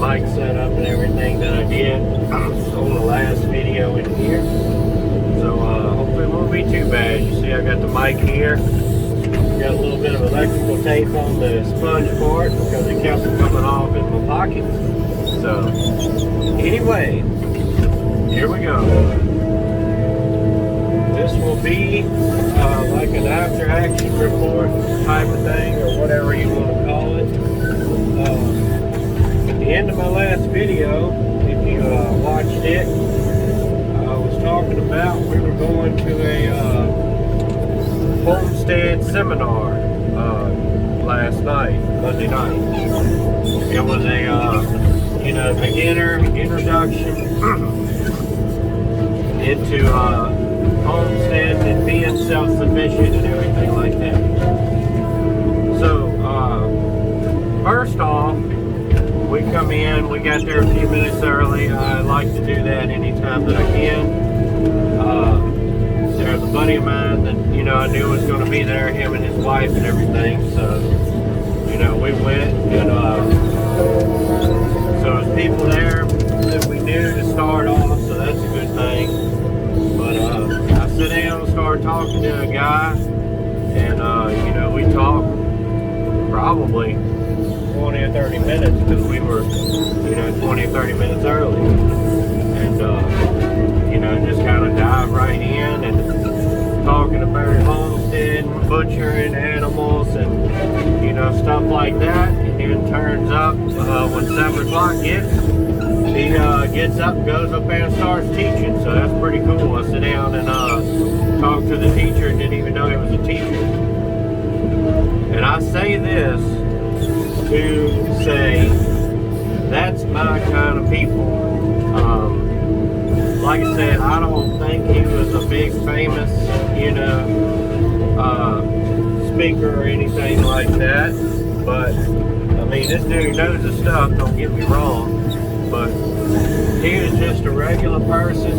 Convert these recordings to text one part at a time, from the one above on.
mic setup and everything that I did on the last video in here. So hopefully it won't be too bad. You see I got the mic here. Got a little bit of electrical tape on the sponge part because it kept it coming off in my pocket. So anyway, here we go. This will be like an after action report type of thing, or whatever you want to call it. At the end of my last video, if you watched it, I was talking about we were going to a homestead seminar last night, Monday night. It was a beginner introduction into homesteads and being self-sufficient and everything like that. So first off, we come in, we got there a few minutes early. I like to do that anytime that I can. There's a buddy of mine that I knew was going to be there, him and his wife and everything. So we went, and so there's people there that we knew to start off, so that's a good thing. But I sit down and start talking to a guy, and we talked probably 20 or 30 minutes because we were 20 or 30 minutes early, and just kind of dive right in and talking about homestead and butchering animals and stuff like that. And then turns up when 7 o'clock hits, he gets up, goes up there and starts teaching. So that's pretty cool. I sit down and talk to the teacher and didn't even know he was a teacher. And I say this to say that's my kind of people. Like I said, I don't think he was a big famous speaker or anything like that, but I mean, this dude knows his stuff, don't get me wrong, but he was just a regular person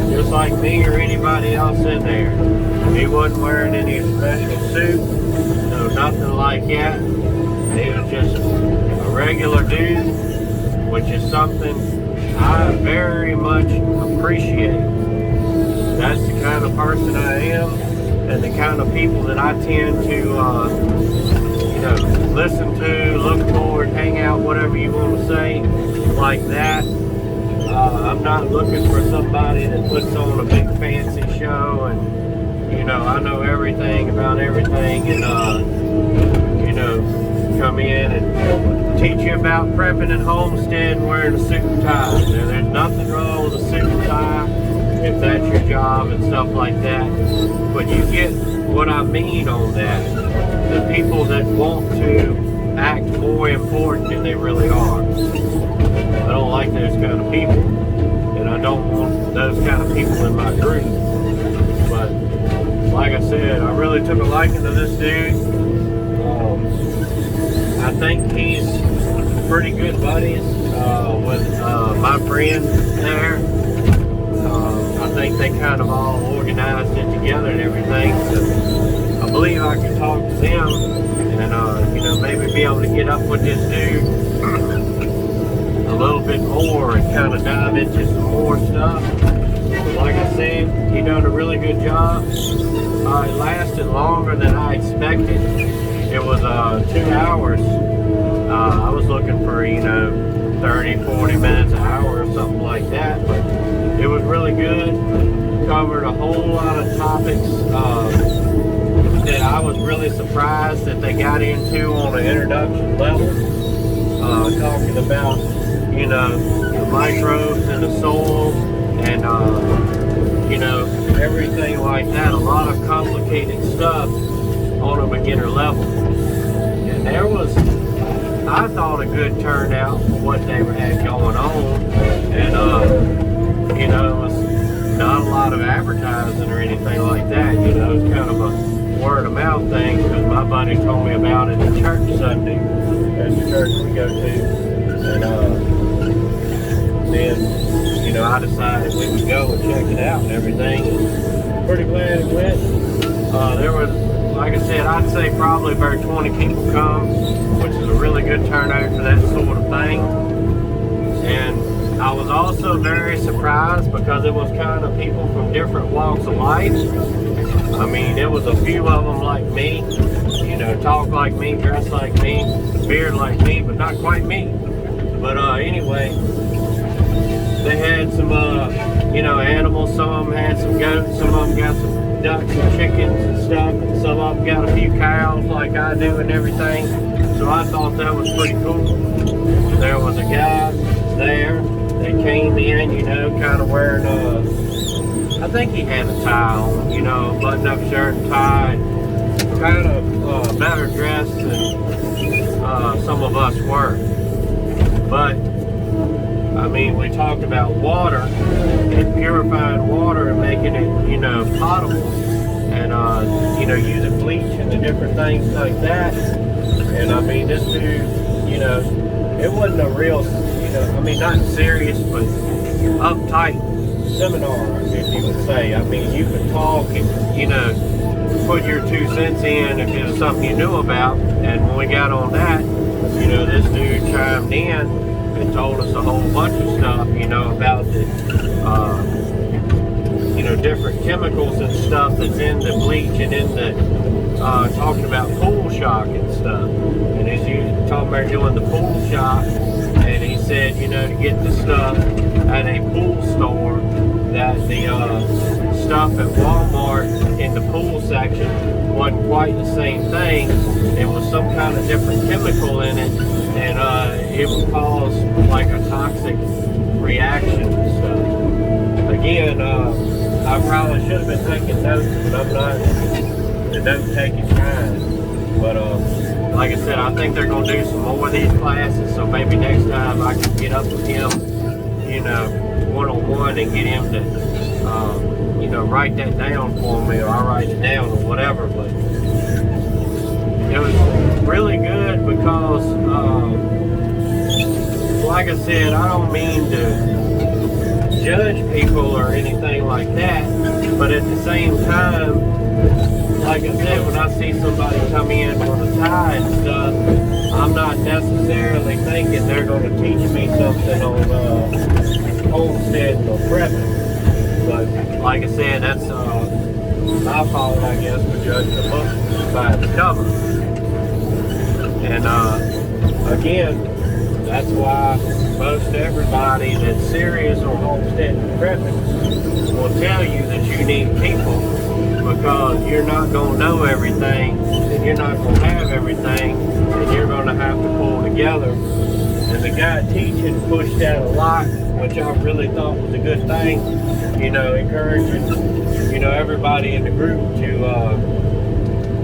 just like me or anybody else in there. He wasn't wearing any special suit, no nothing like that. He was just a regular dude, which is something I very much appreciate. That's the kind of person I am, and the kind of people that I tend to listen to, look for, hang out, whatever you want to say, like that. I'm not looking for somebody that puts on a big fancy show and I know everything about everything, and come in and teach you about prepping and homestead and wearing a suit and tie. There's nothing wrong with a suit and tie if that's your job and stuff like that. But you get what I mean on that. The people that want to act more important than they really are. I don't like those kind of people. And I don't want those kind of people in my group. But like I said, I really took a liking to this dude. I think he's pretty good buddies with my friend there. I think they kind of all organized it together and everything. So I believe I can talk to them and maybe be able to get up with this dude a little bit more and kind of dive into some more stuff. Like I said, he done a really good job. It lasted longer than I expected. It was 2 hours. I was looking for 30, 40 minutes, an hour or something like that, but it was really good. Covered a whole lot of topics that I was really surprised that they got into on an introduction level. Talking about the microbes in the soil and everything like that. A lot of complicated stuff on a beginner level. And there was, I thought, a good turnout for what they had going on. And it was not a lot of advertising or anything like that. It's kind of a word of mouth thing because my buddy told me about it at church Sunday. That's the church we go to. And then I decided we would go and check it out and everything. And pretty glad it went. There was, like I said, I'd say probably about 20 people come, which is a really good turnout for that sort of thing. very surprised because it was kind of people from different walks of life. I mean, it was a few of them like me, you know, talk like me, dress like me, beard like me, but not quite me. But anyway, they had some, you know, animals. Some of them had some goats, some of them got some ducks and chickens and stuff, and some of them got a few cows like I do and everything. So I thought that was pretty cool. There was a guy there that came in, you know, kind of wearing I think he had a tie on, you know, button-up shirt and tie, kind of better dressed than some of us were. But I mean, we talked about water and purifying water and making it, you know, potable, and you know, using bleach and the different things like that. And I mean, this dude, you know, it wasn't a real, you know, I mean, not serious, but uptight seminar, if you would say. I mean, you could talk and, you know, put your 2 cents in if it was something you knew about. And when we got on that, you know, this dude chimed in and told us a whole bunch of stuff, you know, about the, you know, different chemicals and stuff that's in the bleach and in the, talking about pool shock and stuff. And as you talking about doing the pool shock, and he said, you know, to get the stuff at a pool store, that the stuff at Walmart in the pool section wasn't quite the same thing. It was some kind of different chemical in it, and it would cause like a toxic reaction and stuff. Again, I probably should have been taking notes, but I'm not the note-taking kind. But like I said, I think they're going to do some more of these classes, so maybe next time I can get up with him, you know, one-on-one and get him to, you know, write that down for me, or I'll write it down or whatever. But it was really good because, like I said, I don't mean to judge people or anything like that, but at the same time, like I said, when I see somebody come in with a tie and stuff, I'm not necessarily thinking they're going to teach me something on homesteading or prepping. But like I said, that's my fault, I guess, for judging a book by the cover. And again, that's why most everybody that's serious on homesteading and prepping will tell you that you need people, because you're not going to know everything, and you're not going to have everything, and you're going to have to pull together. And the guy teaching pushed that a lot, which I really thought was a good thing, you know, encouraging, you know, everybody in the group to,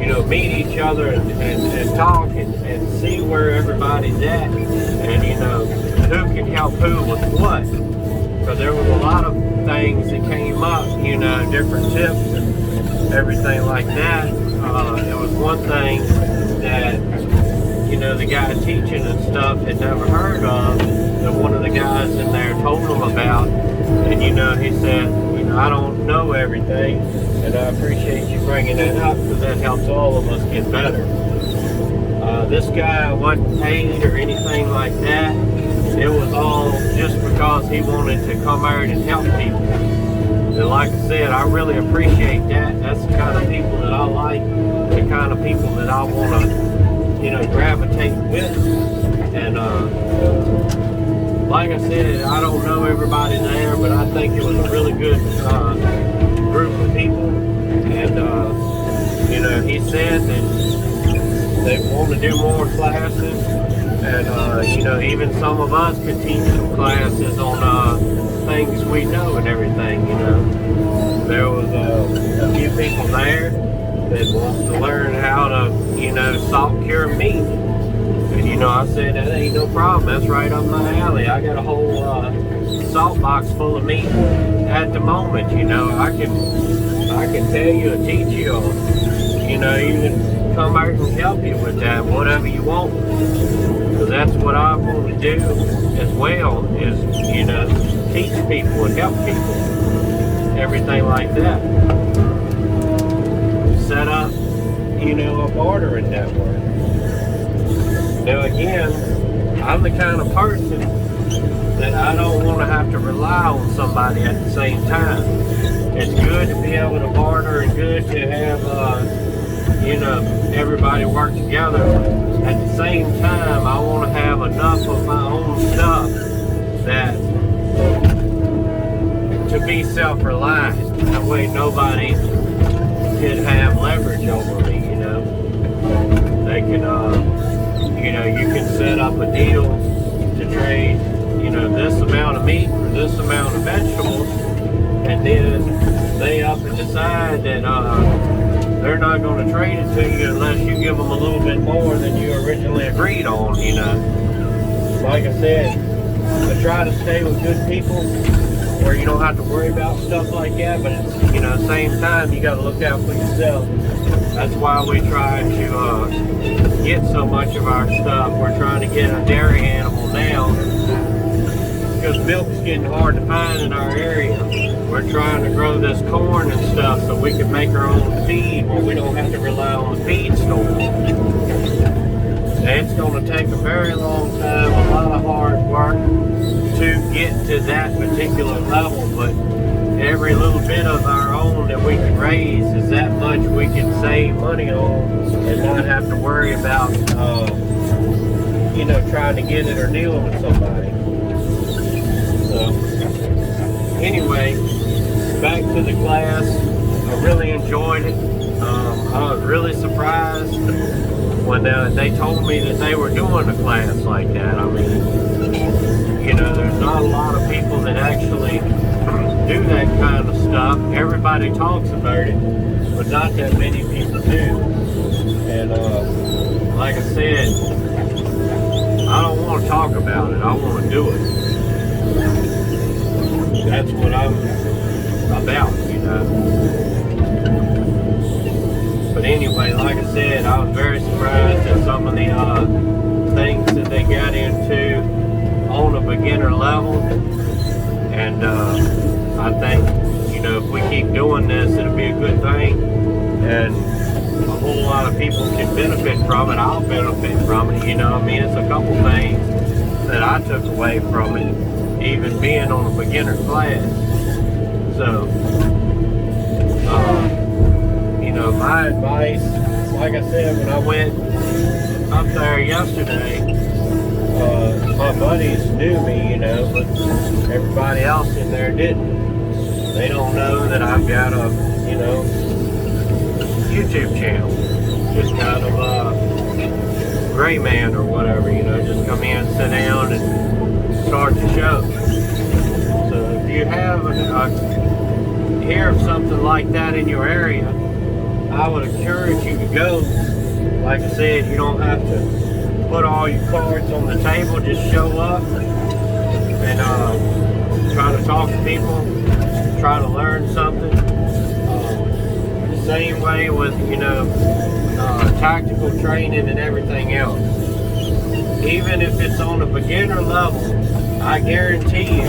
you know, meet each other and talk and see where everybody's at, and, you know, who can help who with what. Because there was a lot of things that came up, you know, different tips and everything like that. It was one thing that, you know, the guy teaching and stuff had never heard of, that one of the guys in there told him about. And, you know, he said, you know, I don't know everything, and I appreciate you bringing that up, because that helps all of us get better. This guy wasn't paid or anything like that. It was all just because he wanted to come out and help people. And like I said, I really appreciate that. That's the kind of people that I like, the kind of people that I want to, you know, gravitate with. And like I said, I don't know everybody there, but I think it was a really good group of people. And you know, he said that they want to do more classes, and you know, even some of us could teach some classes on things we know and everything. You know, there was a few people there that wants to learn how to, you know, salt cure meat. And you know, I said, that ain't no problem. That's right up my alley. I got a whole salt box full of meat at the moment. You know, I can tell you or teach you, or, you know, even come out and help you with that, whatever you want. Because that's what I want to do as well, is, you know, teach people and help people, everything like that. Set up, you know, a bartering network. Now again, I'm the kind of person that I don't want to have to rely on somebody at the same time. It's good to be able to barter and good to have, everybody work together. At the same time, I want to have enough of my own stuff that to be self-reliant. That way nobody could have leverage over me, They can, you can set up a deal to trade, this amount of meat for this amount of vegetables, and then they up and decide that they're not going to trade it to you unless you give them a little bit more than you originally agreed on, Like I said, I try to stay with good people where you don't have to worry about stuff like that, but it's, same time you got to look out for yourself. That's why we try to get so much of our stuff. We're trying to get a dairy animal now because milk's getting hard to find in our area. We're trying to grow this corn and stuff so we can make our own feed where we don't have to rely on the feed store. And it's going to take a very long time, a lot of hard work to get to that particular level, but every little bit of our own that we can raise is that much we can save money on and not have to worry about, trying to get it or dealing with somebody. So, anyway, back to the class. I really enjoyed it. I was really surprised when they told me that they were doing a class like that. I mean, there's not a lot of people that actually do that kind of stuff. Everybody talks about it, but not that many people do. And like I said, I don't want to talk about it. I want to do it. That's what I'm about, But anyway, like I said, I was very surprised at some of the things that they got into on a beginner level. And I think, if we keep doing this, it'll be a good thing. And a whole lot of people can benefit from it. I'll benefit from it, It's a couple things that I took away from it, even being on a beginner class. So, my advice, like I said, when I went up there yesterday, my buddies knew me, but everybody else in there didn't. They don't know that I've got a, YouTube channel. Just kind of a gray man or whatever, just come in, sit down, and start the show. So if you have hear of something like that in your area, I would encourage you to go. Like I said, you don't have to put all your cards on the table. Just show up and try to talk to people, try to learn something. The same way with, tactical training and everything else. Even if it's on a beginner level, I guarantee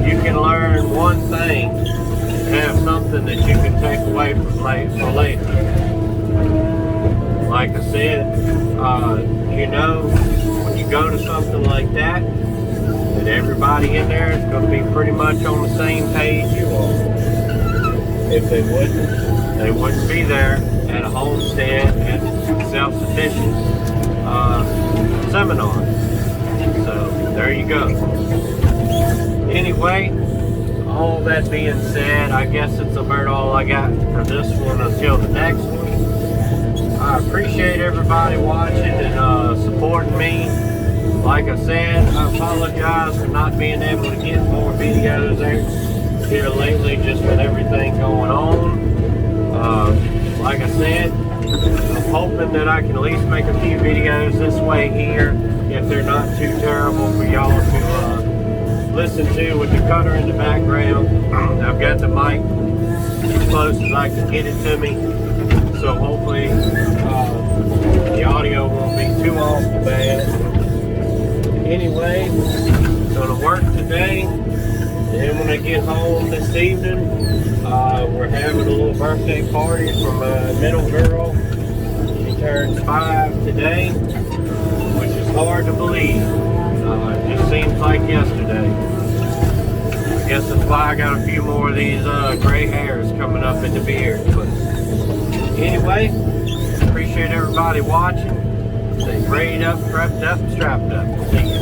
you can learn one thing and have something that you can take away for later. Like I said, when you go to something like that everybody in there is going to be pretty much on the same page you are. If they wouldn't be there at a homestead and self-sufficient seminar. So there you go. Anyway, all that being said, I guess it's about all I got for this one until the next one. I appreciate everybody watching and supporting me. Like I said, I apologize for not being able to get more videos out here lately, just with everything going on. Like I said, I'm hoping that I can at least make a few videos this way here, if they're not too terrible for y'all to listen to with the cutter in the background. I've got the mic as close as I can get it to me, so hopefully the audio won't be too awful bad. Anyway, gonna work today, and when I get home this evening, we're having a little birthday party for my middle girl. She turns 5 today, which is hard to believe. It just seems like like yesterday. I guess that's why I got a few more of these gray hairs coming up in the beard. But anyway, appreciate everybody watching. Stay prayed up, prepped up, and strapped up. See you.